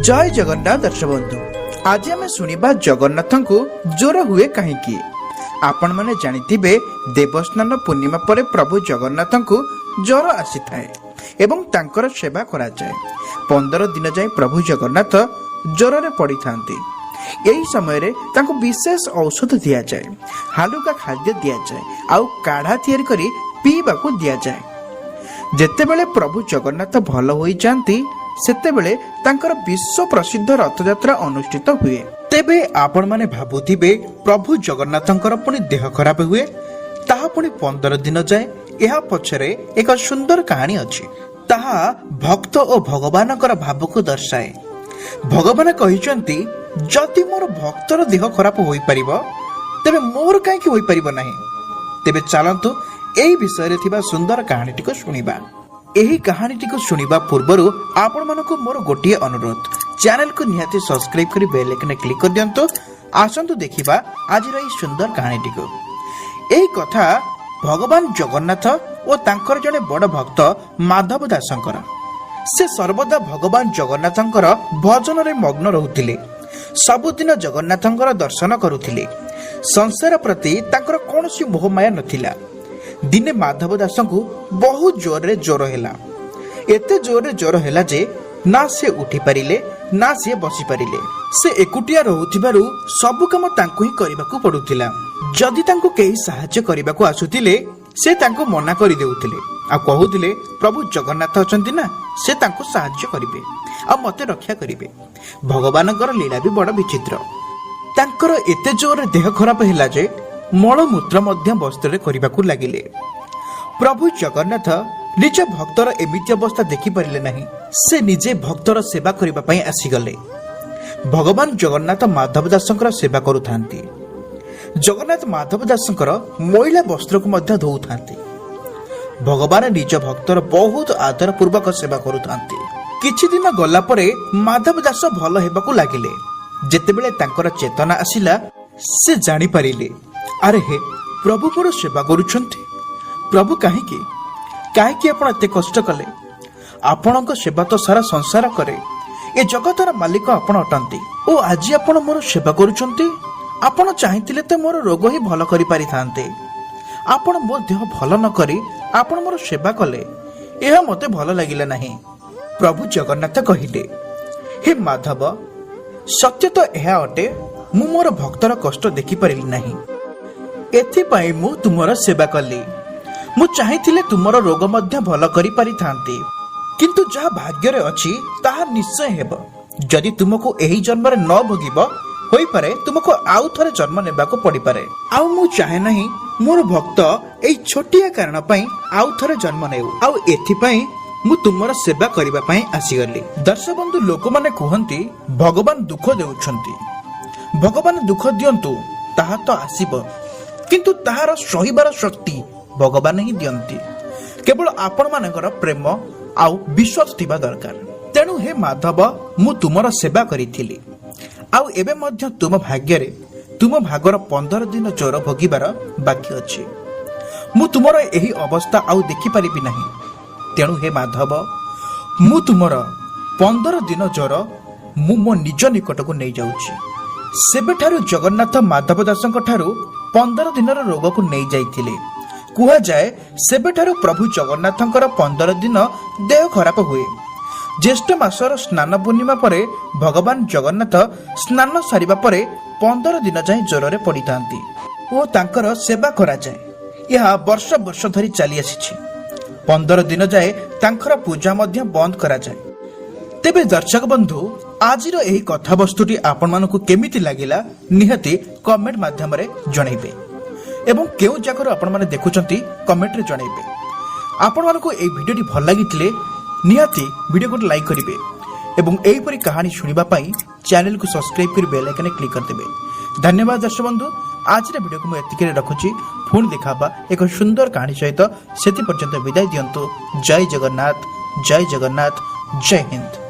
जय जगन्नाथ दर्शक बंधु, आज आम शुणा जगन्नाथ को ज्वर हुए कहीं। आपण मैंने जानिथिबे देवस्नान पूर्णिमा पर प्रभु जगन्नाथ को ज्वर आसी थाए एवं तांकर सेवा करा जाए। 15 दिन जाए प्रभु जगन्नाथ ज्वर रे पड़ी थांती। यही समय रे तांको विशेष औषध दिया जाए, हालुका खाद्य दिया जाए, आउ काढ़ा तैयारी करी पीवा को दिया जाए। जेतेबेले प्रभु जगन्नाथ भल होई जांती सेतेबेले तांकर विश्व प्रसिद्ध रथयात्रा अनुष्ठित हुए। तेबे आपण माने भाबुथिबे प्रभु जगन्नाथंकर पुणी देह खराब हुए, ताहा पुणी 15 दिन जाए। यह पछरे एक सुंदर कहानी अछि। ताहा भक्त और भगवानकर भाव को दर्शाए। भगवान कहिसंती, जदि मोर भक्तर देह खराब होई परिबो तेबे मोर काहे कि होई परिबो नाही। तेबे चलंतु एही विषय रे थिबा सुंदर कहानीटी को सुनिबा। एही कहानीटी को सुनिबा पूर्वरु आपण मानको मोर गोटिए अनुरोध, चैनल को निहाती सब्सक्राइब करी बेल आइकन क्लिक कर दियंतो। आसंतु देखिबा आज रे सुंदर कहानीटी को। एही कथा भगवान जगन्नाथ और तांकर जने बड़ भक्त माधव दासंकर। से सर्वदा भगवान जगन्नाथंकर भजन रे मग्न रहुथिले। सबुदिन जगन्नाथंकर दर्शन करुथिले। संसार प्रति तांकर कोनोसी मोह माया नथिला। दिने माधव दास को बहुत जोर रे ज्वर हैला। एते जोर रे ज्वर हैला जे ना से उठी पारिले ना से बसी पारिले। से एकुटिया रहुथिबारु सब काम तांको ही करिबाकू पडुथिला। जदि तांको केही सहाय्य करिबाकू आसुथिले से तांको मना करि देउथिले आ कहुथिले, प्रभु जगन्नाथ अछंती ना, से तांको सहाय्य करिवे आ मते रक्षा करिवे। भगवानकर लीला भी बड़ विचित्र। तांकर एते जोर देह खराब हैला जे मलमूत्र मध्य वस्त्र करने लगिले। प्रभु जगन्नाथ निज भक्तर एमिति अवस्था देखि पारिले नहीं। से निजे भक्तर सेवा करिबा पई आसीगले। भगवान जगन्नाथ माधव दासंकर सेवा करुथांती। जगन्नाथ माधव दासंकर महिला वस्त्र को मध्य धोउथांती। भगवान निज भक्तर बहुत आदर पूर्वक सेवा करुथांती। किछि दिन गला परे माधव दास भल हेबाकू लागिले। जेतेबेले तांकर चेतना आसिला से जानि पारिले, अरे हे प्रभु मोर सेवा करुछंती। प्रभु काहेकि काहेकि आपण एते कष्ट कले? आपणक सेवा तो सारा संसार करे। ए जगतर मालिक आपण अटंती ओ आज आपण मोर सेवा करुछंती। आपण चाहिथिले ते मोर रोग ही भल करि पारि थांते। आपण मोर देह भल न करी आपण मोर सेवा कले, एहा मते भल लागिला नाही। प्रभु जगन्नाथ कहिले, हे माधव, सत्य तो एहा अटे, मु मोर भक्तर कष्ट देखि पारिली नाही। एथिपाई मु तुमर सेवा कली। मु चाहिथिले तुमर रोग मध्य भल करि पारि थांती, किंतु जहा भाग्य रे अछि ताहा निश्चय हेबो। जदि तुमको एही जन्म रे न भोगिबो होई पारे तुमको आउ थरे जन्म नेबाको पड़ी पारे। आउ मु चाहे नाही मोर भक्त एई छोटिया कारण पई आउ थरे जन्म नेउ। आउ एथिपाई मु तुमर सेवा करिबा पई आसी गली। दर्शक बंधु, लोक माने कहंती भगवान दुख देउछंती। भगवान दुख दियंतु ताहा तो आसीबो, किंतु ताहार सहिबार शक्ति भगवान ही दियंती। केवल आपण मानकर प्रेम आउ विश्वास थिबा दरकार। तेणु हे माधव, मु तुमर सेवा करिथिली। आउ एबे मध्य तुम भाग्य रे तुम भागर 15 दिन ज्वर भोगिबार बाकी अछि। मु तुमर एही अवस्था आउ देखि परिबि नाही। तेणु हे माधव, मु तुमर 15 दिन ज्वर मु मो निज निकट को नै जाउछि। सेबेठारु जगन्नाथ माधव दासंक ठारु 15 दिनर रोग को नहीं जाइथिले। कुहा जाए सेबेठारु प्रभु जगन्नाथंकर 15 दिन देह खराब हुए। ज्येष्ठ मासर स्नान पूर्णिमा परे भगवान जगन्नाथ स्नान सारिबा परे 15 दिन जाए ज्वर रे पड़ी थांती ओ तांकर सेवा करा जाए। यह वर्ष वर्ष धरी चली आसीछि। 15 दिन जाए तांकर पूजा मध्य बंद करा जाए। तेबे दर्शक बंधु, आज एही कथा वस्तुटी आपण मानकु केमिति लागिला निहाती कमेंट माध्यम रे जणैबे एवं केउ जाकर आपण माने देखुचंती कमेंट रे जणैबे। आपण मानकु एही भिडियोटी भल लागितले निहाती वीडियो को लाइक करिवे एवं एही परी कहानी सुनिबा पई चैनल को सब्सक्राइब करि बेल आइकन क्लिक कर देबे। धन्यवाद दर्शक बंधु, आज रे वीडियो को मैं एतिके रखुची। पुन देखाबा एक सुंदर कहानी सहित। सेति पर्यंत विदाय दियंतु। जय जगन्नाथ, जय जगन्नाथ, जय हिंद।